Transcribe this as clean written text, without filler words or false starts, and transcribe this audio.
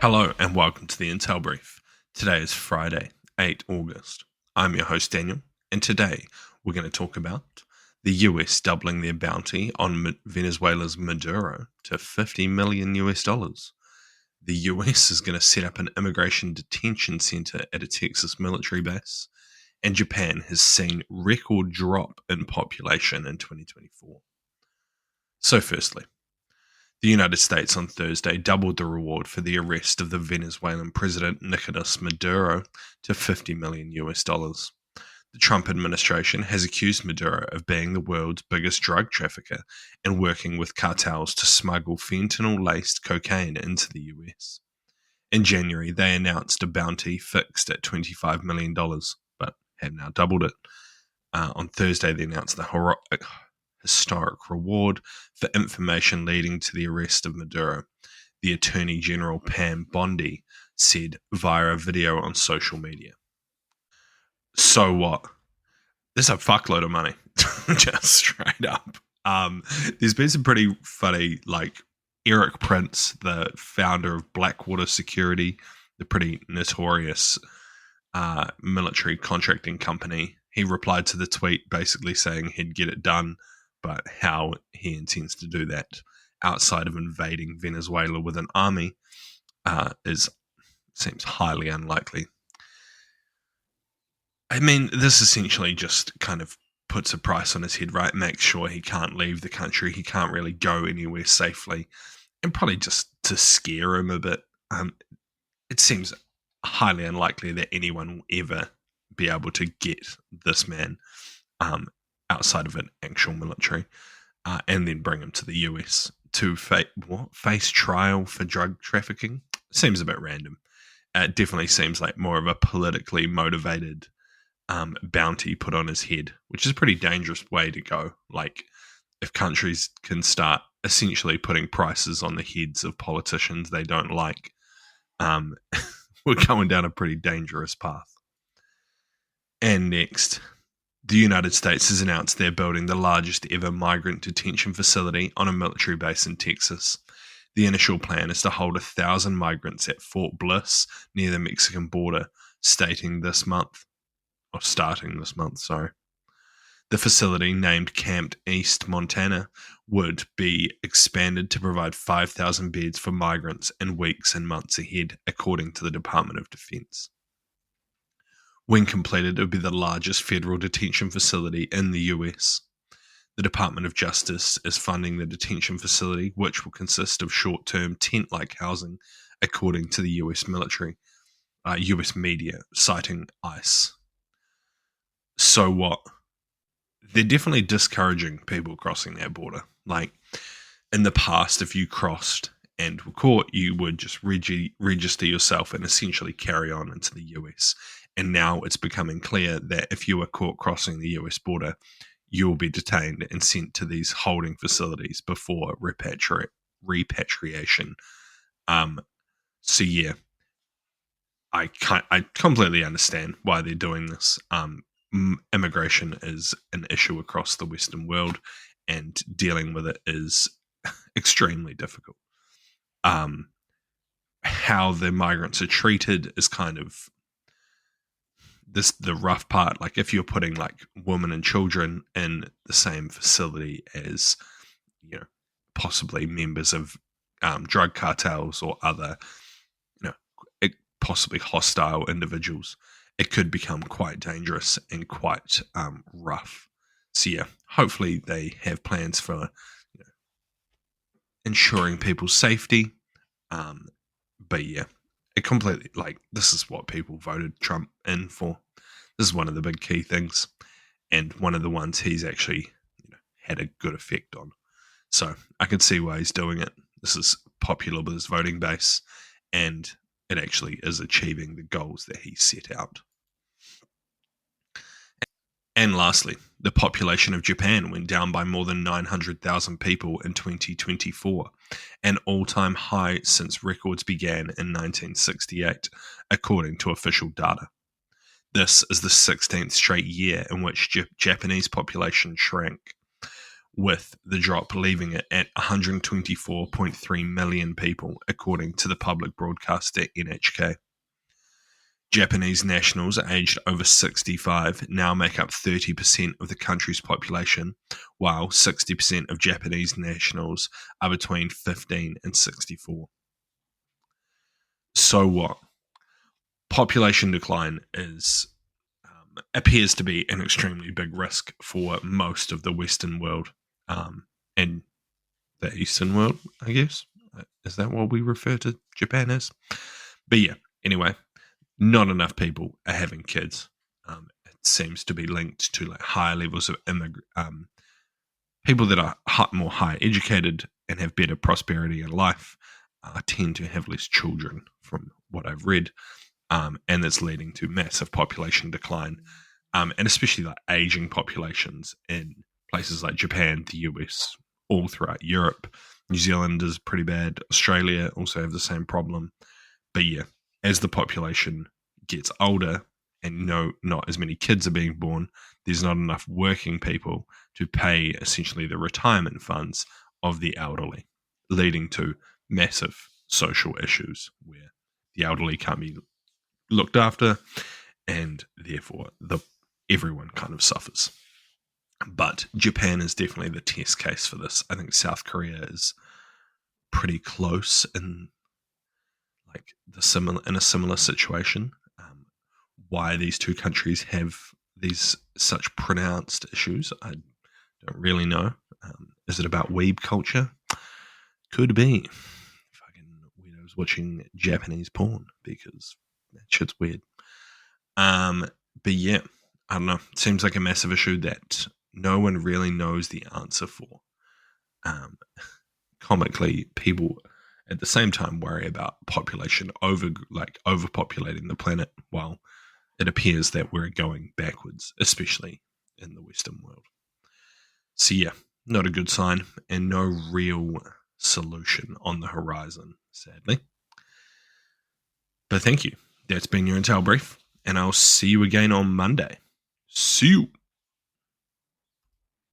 Hello and welcome to the Intel Brief. Today is Friday, 8 August. I'm your host Daniel, and today we're going to talk about the US doubling their bounty on Venezuela's Maduro to $50 million US. The US is going to set up an immigration detention center at a Texas military base, and Japan has seen record drop in population in 2024. So firstly, the United States on Thursday doubled the reward for the arrest of the Venezuelan president Nicolas Maduro to $50 million US. The Trump administration has accused Maduro of being the world's biggest drug trafficker and working with cartels to smuggle fentanyl-laced cocaine into the US. In January, they announced a bounty fixed at $25 million, but have now doubled it. On Thursday, they announced the historic reward for information leading to the arrest of Maduro, the Attorney General Pam Bondi said via a video on social media. So what? There's a fuckload of money, just straight up. There's been some pretty funny, like Eric Prince, the founder of Blackwater Security, the pretty notorious military contracting company. He replied to the tweet basically saying he'd get it done, but how he intends to do that outside of invading Venezuela with an army seems highly unlikely. I mean, this essentially just kind of puts a price on his head, right? Makes sure he can't leave the country. He can't really go anywhere safely, and probably just to scare him a bit. It seems highly unlikely that anyone will ever be able to get this man outside of an actual military, and then bring him to the US to face trial for drug trafficking. Seems a bit random. It definitely seems like more of a politically motivated bounty put on his head, which is a pretty dangerous way to go. Like, if countries can start essentially putting prices on the heads of politicians they don't like, we're going down a pretty dangerous path. And next, the United States has announced they're building the largest ever migrant detention facility on a military base in Texas. The initial plan is to hold 1,000 migrants at Fort Bliss near the Mexican border, starting this month. The facility, named Camp East Montana, would be expanded to provide 5,000 beds for migrants in weeks and months ahead, according to the Department of Defense. When completed, it would be the largest federal detention facility in the US. The Department of Justice is funding the detention facility, which will consist of short-term tent-like housing, according to the US military, US media, citing ICE. So what? They're definitely discouraging people crossing that border. Like, in the past, if you crossed and were caught, you would just register yourself and essentially carry on into the US. And now it's becoming clear that if you are caught crossing the US border, you will be detained and sent to these holding facilities before repatriation. So yeah, I completely understand why they're doing this. Immigration is an issue across the Western world, and dealing with it is extremely difficult. How the migrants are treated is kind of the rough part. Like, if you're putting like women and children in the same facility as, possibly members of drug cartels or other, possibly hostile individuals, it could become quite dangerous and quite rough. So yeah, hopefully they have plans for ensuring people's safety. But yeah, it completely, like, this is what people voted Trump in for. This is one of the big key things, and one of the ones he's actually had a good effect on. So I can see why he's doing it. This is popular with his voting base, and it actually is achieving the goals that he set out. And lastly, the population of Japan went down by more than 900,000 people in 2024, an all-time high since records began in 1968, according to official data. This is the 16th straight year in which Japanese population shrank. with the drop leaving it at 124.3 million people, according to the public broadcaster NHK. Japanese nationals aged over 65 now make up 30% of the country's population, while 60% of Japanese nationals are between 15 and 64. So what? Population decline appears to be an extremely big risk for most of the Western world, and the Eastern world, I guess. Is that what we refer to Japan as? But yeah, anyway, not enough people are having kids. It seems to be linked to like higher levels of people that are more high educated and have better prosperity in life tend to have less children, from what I've read, and that's leading to massive population decline, and especially like aging populations in places like Japan, the US, all throughout Europe. New Zealand is pretty bad. Australia also have the same problem. But yeah, as the population gets older and not as many kids are being born, there's not enough working people to pay essentially the retirement funds of the elderly, leading to massive social issues where the elderly can't be looked after, and therefore everyone kind of suffers. But Japan is definitely the test case for this. I think South Korea is pretty close in in a similar situation. Why these two countries have these such pronounced issues, I don't really know. Is it about weeb culture? Could be. Fucking weirdos watching Japanese porn, because that shit's weird. But yeah, I don't know. It seems like a massive issue that no one really knows the answer for. Comically, people at the same time worry about population overpopulating the planet, while it appears that we're going backwards, especially in the Western world. So yeah, not a good sign, and no real solution on the horizon, sadly. But thank you. That's been your Intel Brief, and I'll see you again on Monday. See you.